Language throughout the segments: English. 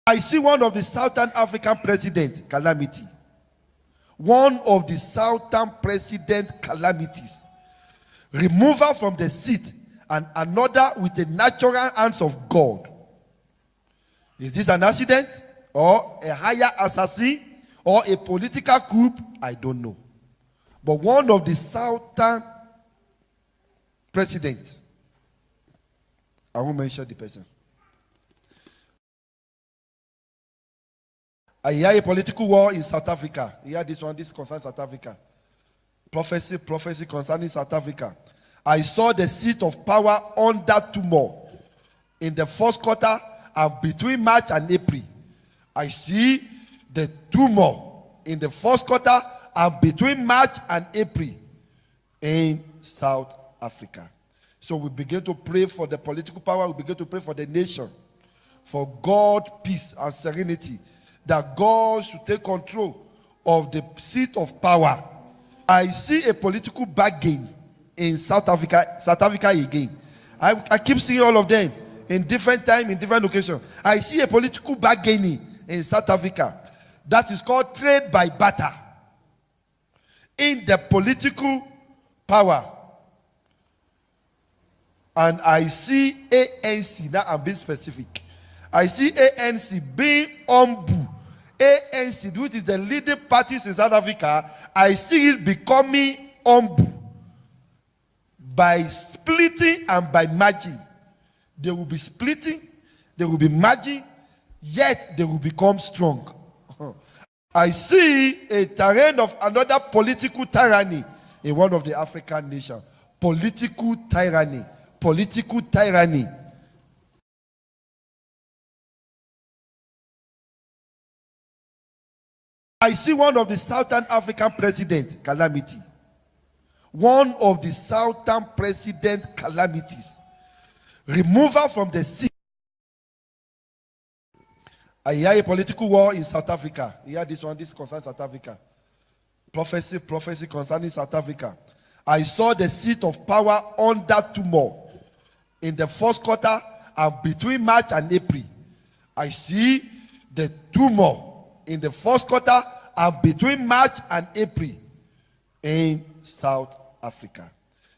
I see one of the Southern African president calamity. One of the Southern president calamities. Removal from the seat and another with the natural hands of God. Is this an accident or a higher assassin or a political coup? I don't know. But one of the Southern presidents, I won't mention the person. I hear a political war in South Africa. I hear this one, this concerns South Africa. Prophecy concerning South Africa. I saw the seat of power under turmoil in the first quarter and between March and April. I see the turmoil in the first quarter and between March and April in South Africa. So we begin to pray for the political power. We begin to pray for the nation, for God, peace, and serenity, that God should take control of the seat of power. I see a political bargain in South Africa again. I keep seeing all of them in different time, in different locations. I see a political bargaining in South Africa that is called trade by barter. In the political power. And I see ANC, now I'm being specific. I see ANC being humble. ANC, which is the leading party in South Africa, I see it becoming humble. By splitting and by merging. They will be splitting, they will be merging, yet they will become strong. I see a terrain of another political tyranny in one of the African nations. Political tyranny. Political tyranny. I see one of the Southern African president calamity. One of the Southern president calamities. Removal from the seat. I hear a political war in South Africa. I hear this one, this concerns South Africa. Prophecy concerning South Africa. I saw the seat of power under turmoil in the first quarter and between March and April. I see the turmoil in the first quarter and between March and April in South Africa.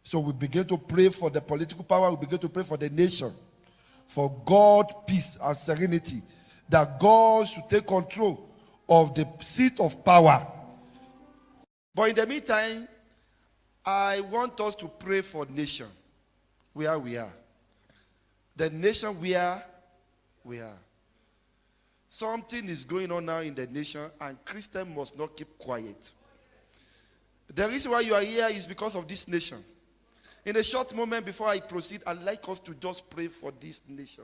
So we begin to pray for the political power. We begin to pray for the nation, for God, peace, and serenity, that God should take control of the seat of power. But in the meantime, I want us to pray for nation where we are. The nation where we are. Something is going on now in the nation, and Christians must not keep quiet. The reason why you are here is because of this nation. In a short moment before I proceed, I'd like us to just pray for this nation.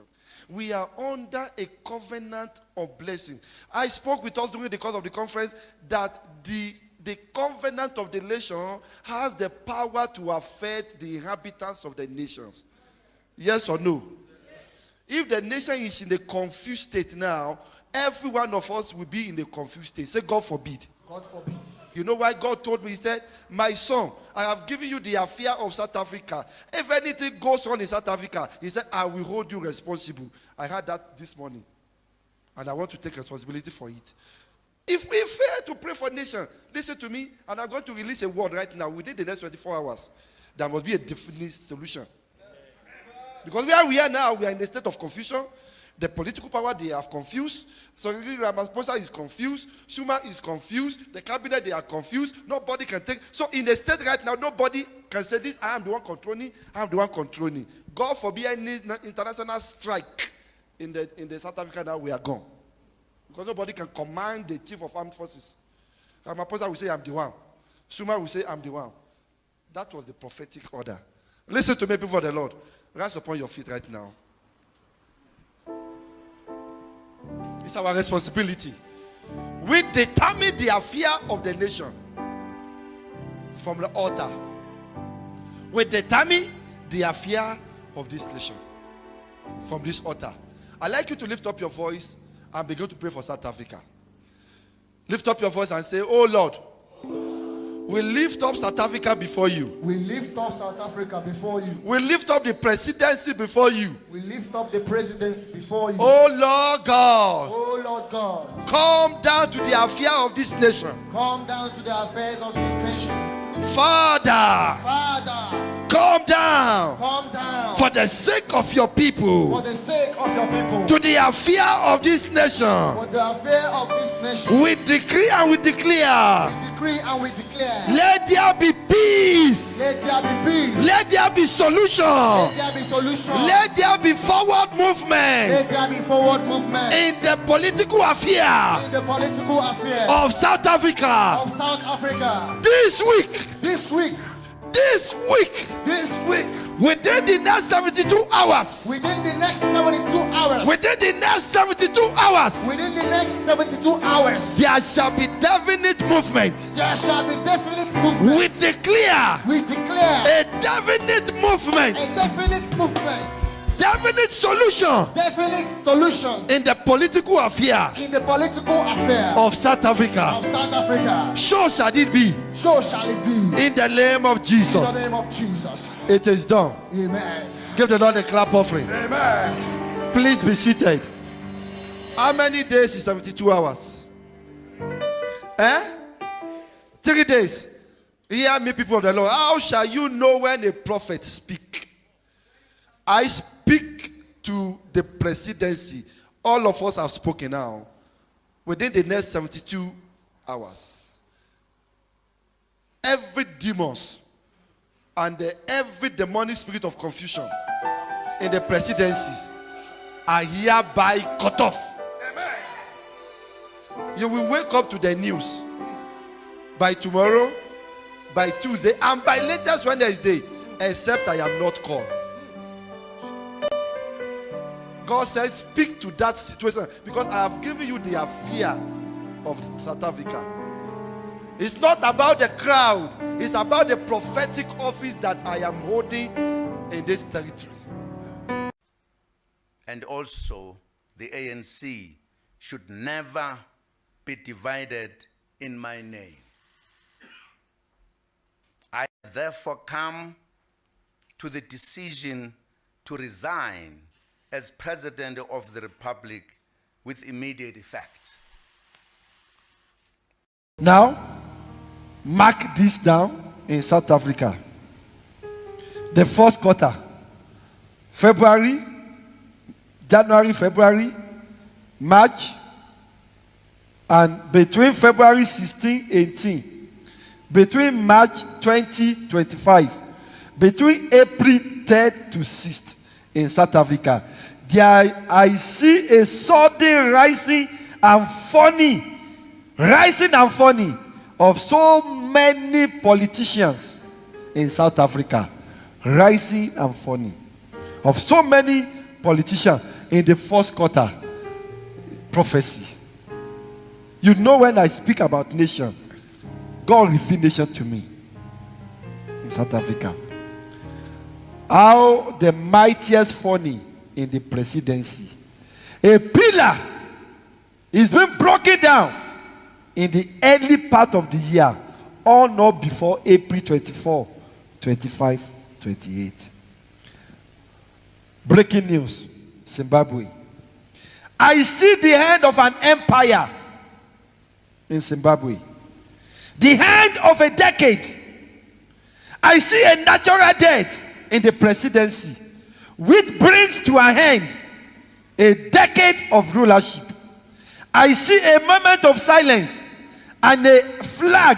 We are under a covenant of blessing. I spoke with us during the course of the conference that the covenant of the nation has the power to affect the inhabitants of the nations. Yes or no? Yes. If the nation is in a confused state now, every one of us will be in a confused state. Say, God forbid. God forbid. You know why God told me? He said, my son, I have given you the affair of South Africa. If anything goes on in South Africa, he said, I will hold you responsible. I heard that this morning. And I want to take responsibility for it. If we fail to pray for nation, listen to me, and I'm going to release a word right now within the next 24 hours. There must be a definite solution. Because where we are now, we are in a state of confusion. The political power, they have confused. So Ramaphosa is confused. Zuma is confused. The cabinet, they are confused. Nobody can take. So in the state right now, nobody can say this. I am the one controlling. I am the one controlling. God forbid any international strike in the South Africa now, we are gone. Because nobody can command the chief of armed forces. Ramaphosa will say, I'm the one. Zuma will say, I'm the one. That was the prophetic order. Listen to me, people of the Lord. Rise upon your feet right now. It's our responsibility. We determine the affair of the nation from the altar. We determine the affair of this nation from this altar. I'd like you to lift up your voice and begin to pray for South Africa. Lift up your voice and say, oh Lord, We lift up South Africa before you. We lift up South Africa before you. We lift up the presidency before you. We lift up the presidency before you. Oh Lord God. Oh Lord God. Come down to the affair of this nation. Come down to the affairs of this nation. Father. Father. Come down. Come down. For the sake of your people. For the sake of your people. To the affair of this nation. For the affair of this nation. We decree and we declare. We decree and we declare. Let there be peace. Let there be peace. Let there be solution. Let there be solution. Let there be forward movement. Let there be forward movement. In the political affair. In the political affair. Of South Africa. Of South Africa. This week. This week. This week. This week. Within the next 72 hours. Within the next 72 hours. Within the next 72 hours. Within the next 72 hours. There shall be definite movement. There shall be definite movement. We declare. We declare. A definite movement. A definite movement. Definite solution. Definite solution. In the political affair. In the political affair. Of South Africa. Of South Africa. So shall it be. So shall it be. In the name of Jesus. In the name of Jesus. It is done. Amen. Give the Lord a clap offering. Amen. Please be seated. How many days is 72 hours? 3 days. Hear me, people of the Lord. How shall you know when a prophet speak? I speak to the presidency. All of us have spoken now. Within the next 72 hours. Every demons and every demonic spirit of confusion in the presidencies are hereby cut off. Amen. You will wake up to the news by tomorrow, by Tuesday, and by latest Wednesday, except I am not called. God says, speak to that situation because I have given you the affair of South Africa. It's not about the crowd. It's about the prophetic office that I am holding in this territory. And also, the ANC should never be divided in my name. I therefore come to the decision to resign as President of the Republic with immediate effect. Now, mark this down in South Africa. The first quarter, January, February, March, and between February 16, 18, between March 20, 25, between April 3rd to 6th in South Africa, there I see a sudden rising and funny of so many politicians in South Africa. Rising and funny of so many politicians in the first quarter. Prophecy. You know, when I speak about nation, God revealed nation to me in South Africa. How the mightiest funny in the presidency. A pillar is being broken down in the early part of the year, or not before April 24, 25, 28. Breaking news, Zimbabwe. I see the end of an empire in Zimbabwe. The end of a decade. I see a natural death in the presidency, which brings to an end a decade of rulership. I see a moment of silence and a flag,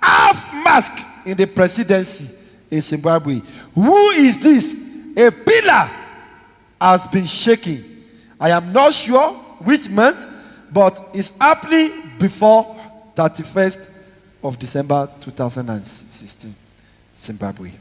half mask in the presidency in Zimbabwe. Who is this? A pillar has been shaking. I am not sure which month, but it's happening before 31st of December 2016, Zimbabwe.